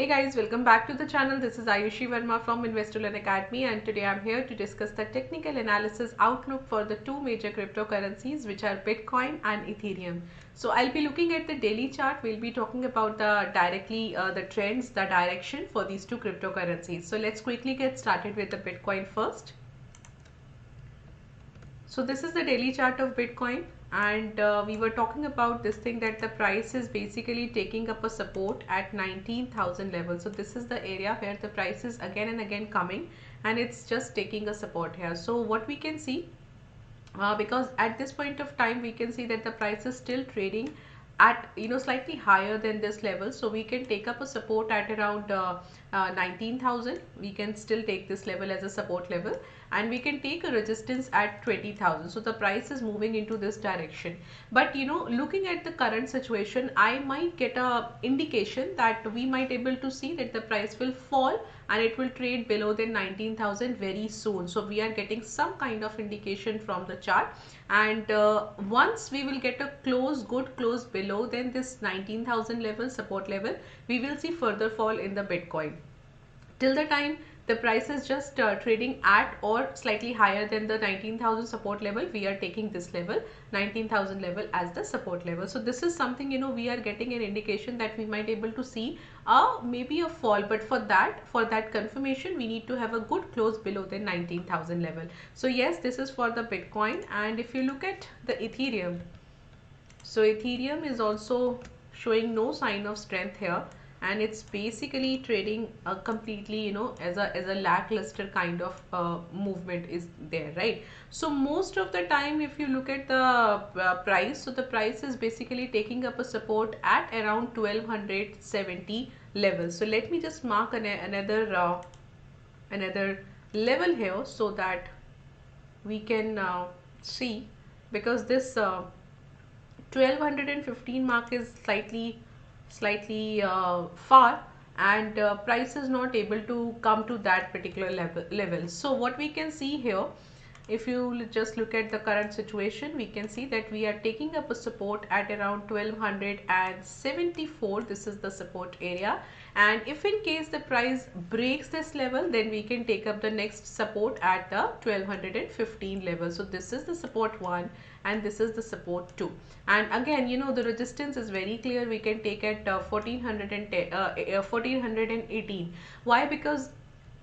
Hey guys, welcome back to the channel. This is Ayushi Verma from Investolearn Academy, and today I'm here to discuss the technical analysis outlook for the two major cryptocurrencies, which are Bitcoin and Ethereum. So I'll be looking at the daily chart. We'll be talking about the trends, the direction for these two cryptocurrencies. So let's quickly get started with the Bitcoin first. So this is the daily chart of Bitcoin, and we were talking about this thing that the price is basically taking up a support at 19,000 level. So this is the area where the price is again and again coming, and it's just taking a support here. So what we can see, because at this point of time we can see that the price is still trading at slightly higher than this level, so we can take up a support at around 19,000. we can still take this level as a support level, and we can take a resistance at 20,000. so the price is moving into this direction, but looking at the current situation, I might get a indication that we might able to see that the price will fall and it will trade below than 19,000 very soon. So we are getting some kind of indication from the chart, and once we will get a good close below than this 19,000 level, support level, we will see further fall in the Bitcoin. Till the time the price is just trading at or slightly higher than the 19,000 support level, we are taking this level 19,000 level as the support level. So this is something we are getting an indication that we might able to see maybe a fall, but for that confirmation we need to have a good close below the 19,000 level. So yes, this is for the Bitcoin. And if you look at the Ethereum, so Ethereum is also showing no sign of strength here, and it's basically trading completely as a lackluster kind of movement is there, right? So most of the time if you look at the price, so the price is basically taking up a support at around 1270 levels. So let me just mark another level here so that we can see, because this 1215 mark is slightly far, and price is not able to come to that particular level. So what we can see here, if you just look at the current situation, we can see that we are taking up a support at around 1274. This is the support area, and if in case the price breaks this level, then we can take up the next support at the 1215 level. So this is the support 1 and this is the support 2, and again the resistance is very clear. We can take at 1418. Why? Because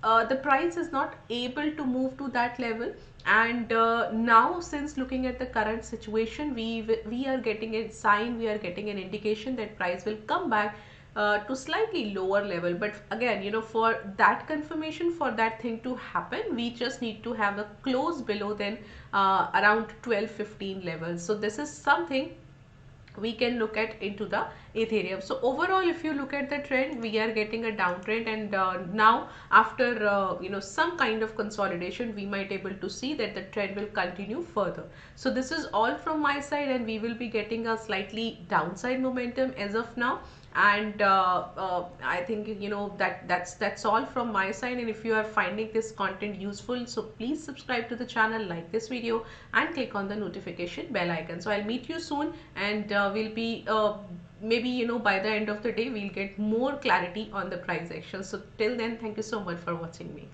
the price is not able to move to that level, and now since looking at the current situation, we are getting a sign, we are getting an indication that price will come back to slightly lower level. But again for that confirmation, for that thing to happen, we just need to have a close below than around 1215 levels. So this is something we can look at into the Ethereum. So overall, if you look at the trend, we are getting a downtrend, and now after some kind of consolidation, we might able to see that the trend will continue further. So this is all from my side, and we will be getting a slightly downside momentum as of now. And I think that's all from my side. And if you are finding this content useful, so please subscribe to the channel, like this video, and click on the notification bell icon. So I'll meet you soon, and we'll be maybe by the end of the day we'll get more clarity on the price action. So till then, thank you so much for watching me.